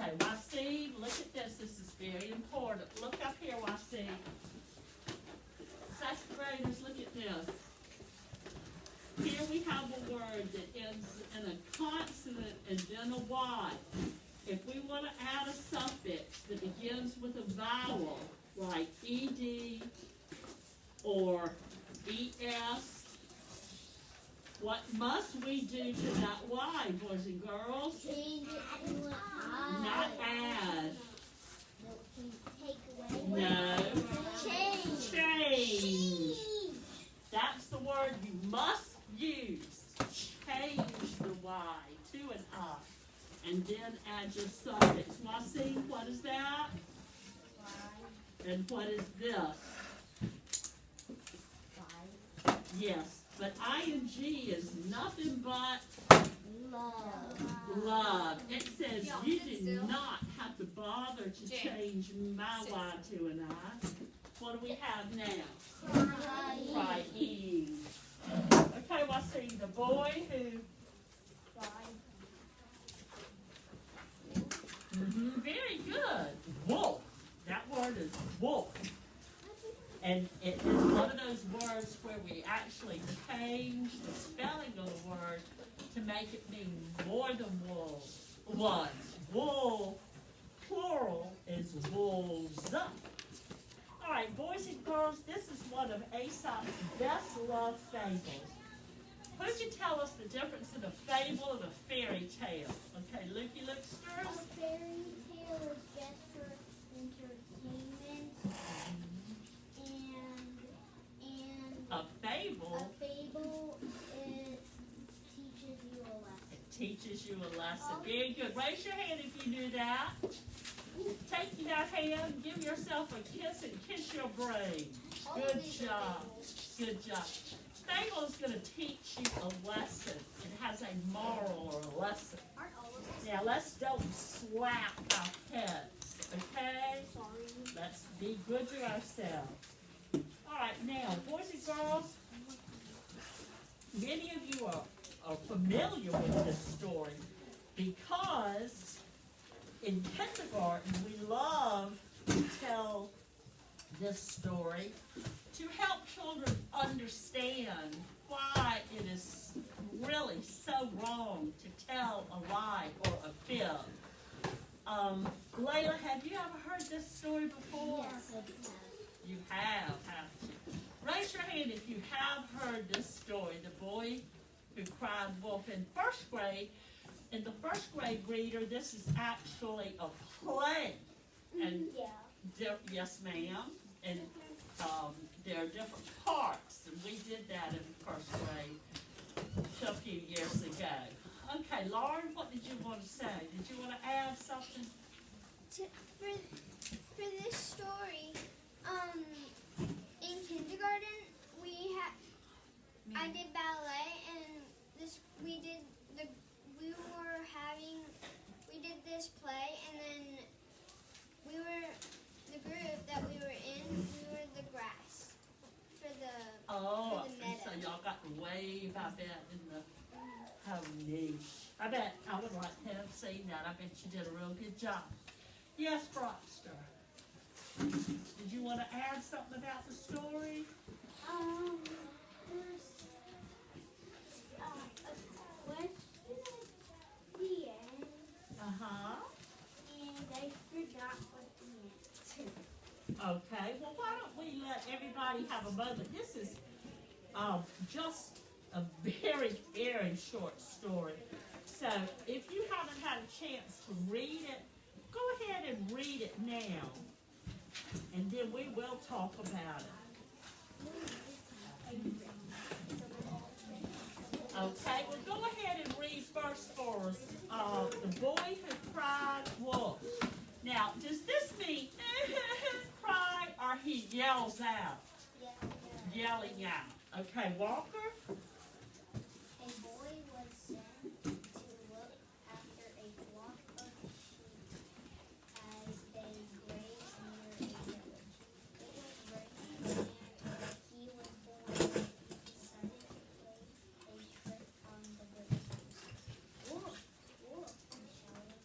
Okay, YC, look at this. This is very important. Look up here, YC. Second graders, look at this. Here we have a word that ends in a consonant and then a Y. If we want to add a suffix that begins with a vowel, like ED or ES, what must we do to that Y, boys and girls? Change it to an I. Not add. Take away. No. Change. Change. That's the word you must use. Change the Y to an I. And then add your suffix. Wasi, what is that? And what is this? Yes, but ing is nothing but love. It says you do not have to bother to change my Y to an I. What do we have now? Crying. Okay, Wasi, the boy who... very good. Wolf. That word is wolf. And it is one of those words where we actually change the spelling of the word to make it mean more than wolves. One. Wolf, plural, is wolves. All right, boys and girls, this is one of Aesop's best loved fables. Who can tell us the difference in a fable and a fairy tale? Okay, Lukey Looksters. A fairy tale is just for entertainment, and A fable, a fable it teaches you a lesson. it teaches you a lesson. Very good. Raise your hand if you knew that. Take that hand, give yourself a kiss, and kiss your brain. Good job. Good job. Fable is going to teach you a lesson. It has a moral or a lesson. Now let's don't slap our heads, okay? Let's be good to ourselves. All right, now, boys and girls, many of you are familiar with this story because in kindergarten we love to tell this story to help children understand why it is really so wrong to tell a lie or a fib. Layla, have you ever heard this story before? Yes, You have, haven't you? Raise your hand if you have heard this story, The Boy Who Cried Wolf. In first grade, in the first grade reader, this is actually a play. And yes, ma'am. And there are different parts, and we did that in first grade a few years ago. Okay, Lauren, what did you want to say? Did you want to add something? For this story, in kindergarten I did ballet, and we did this play, and then the group that we were in, we were the grass for the meadow. So y'all got to wave, I bet, in the how neat. I bet I would like to have seen that. I bet you did a real good job. Yes, Brockster. Did you want to add something about the story? There's a question at the end, and I forgot what the answer. Okay, well, why don't we let everybody have a moment? This is just a very, very short story. So if you haven't had a chance to read it, go ahead and read it now. And then we will talk about it. Okay, well, go ahead and read first for us. The Boy Who Cried Wolf. Now, does this mean cry or he yells out? Yelling out. Okay, Walker? A boy was sent to look after a flock of sheep as they grazed near a village. It was raining, and he was bored. He decided to play a trick on the villagers. Wolf, wolf, he shouted.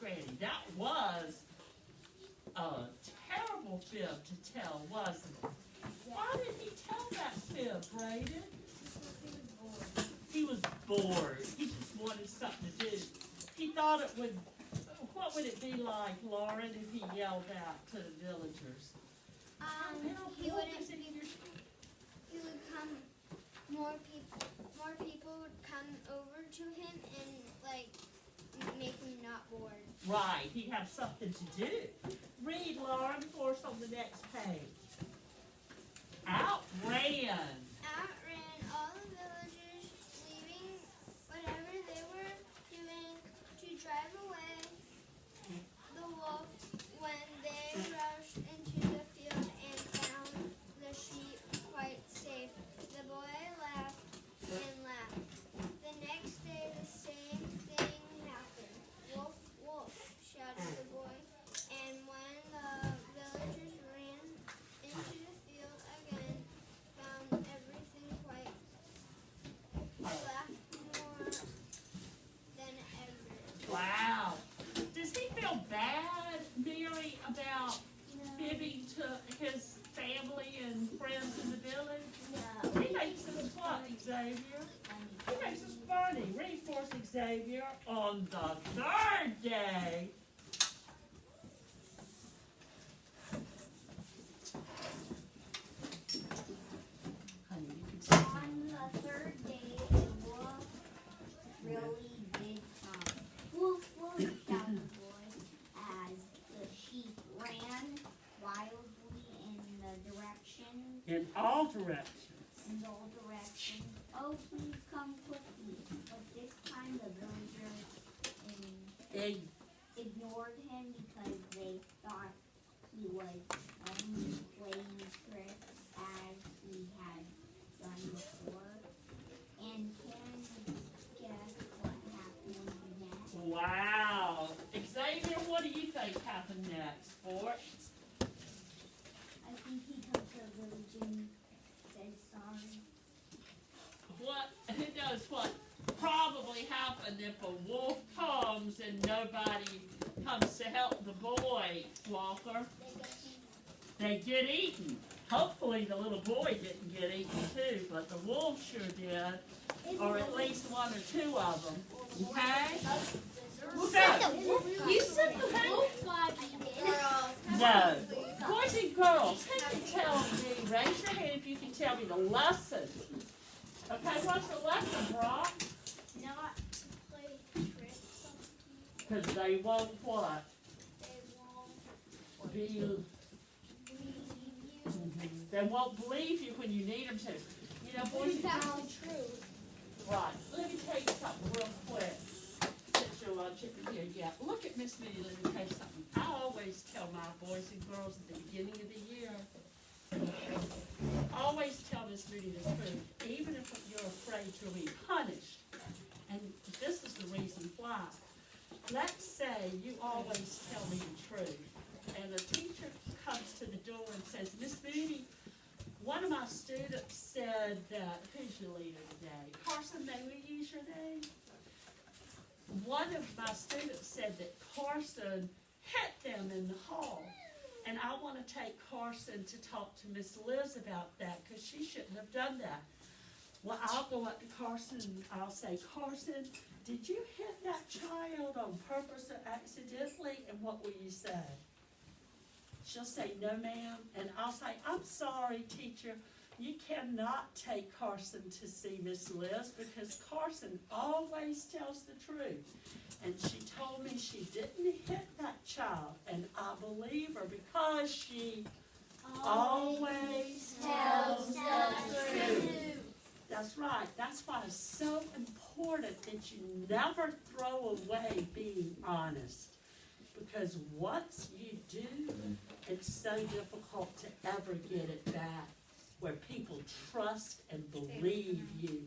Granny. That was a terrible fib to tell, wasn't it? Why did he tell that fib, Braden? He was bored. He just wanted something to do. He thought it would, what would it be like, Lauren, if he yelled out to the villagers? He would come, more people would come over to him and, like, make him not bored. Right, he'd have something to do. Read, Lauren, for us on the next page. Outran. Outran all the villagers, leaving whatever they were doing to drive away the wolf when they rushed into the field and found the sheep quite safe. The boy laughed and laughed. The next day the same thing happened. Wolf, wolf, shouted the boy, and when the villagers ran into the field again, found everything quite. They laughed more than ever. Wow. Does he feel bad, Mary, about fibbing to his family and friends in the village? No. He makes us what, Xavier? He makes us funny. Read for us, Xavier. On the third day. Honey, you can say On the third day, the wolf really did come. Wolf, wolf, shouted the boy as the sheep ran wildly in all directions. in all directions. Oh, please come quickly. But this time the villagers ignored him because they thought he was only playing tricks as he had done before. And can you guess what happened next? Wow. Xavier, what do you think happened next, Fort? I think he comes to the village and says sorry. What, who knows what probably happened if a wolf comes and nobody comes to help the boy, Walker? They get eaten. Hopefully the little boy didn't get eaten too, but the wolf sure did. Or at least one or two of them. Okay? So, You said the wolf got eaten. no. Boys and girls, who can tell me, raise your hand if you can tell me the lesson. Okay, what's the lesson, Brock? Not to play tricks on people. Because they won't what? They won't Be, believe you. they won't believe you when you need them to. You know, boys and girls, true. right, let me tell you something real quick. Since you're chipping here, yeah. Look at Miss Minnie, let me tell you something. I always tell my boys and girls at the beginning of the year, always tell Miss Minnie the truth, even if you're afraid you'll be punished. And this is the reason why. Let's say you always tell me the truth, and a teacher comes to the door and says, Miss Moody, one of my students said that, who's your leader today? Carson, may we use your name? One of my students said that Carson hit them in the hall. And I want to take Carson to talk to Miss Liz about that, because she shouldn't have done that. Well, I'll go up to Carson and I'll say, Carson, did you hit that child on purpose or accidentally? And what will you say? She'll say, no, ma'am. And I'll say, I'm sorry, teacher. You cannot take Carson to see Miss Liz because Carson always tells the truth. And she told me she didn't hit that child. And I believe her because she always tells the truth. That's right. That's why it's so important that you never throw away being honest. Because once you do, it's so difficult to ever get it back, where people trust and believe you.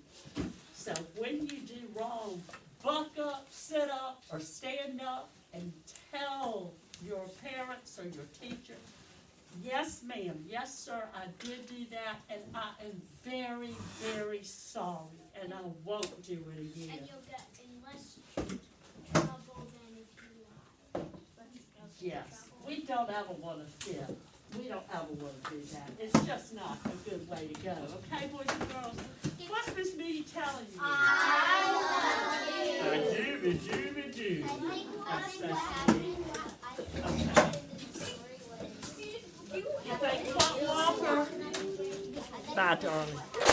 So when you do wrong, buck up, sit up, or stand up and tell your parents or your teacher, yes, ma'am, yes, sir, I did do that, and I am very, very sorry, and I won't do it again. And you'll get in less trouble than if you lie. yes. We don't ever wanna skip. We don't ever wanna do that. It's just not a good way to go, okay, boys and girls? What's Miss Moody telling you? I A do, think That's so what sweet. happened, I think what happened in the story was You think what, Walker? Bye, darling.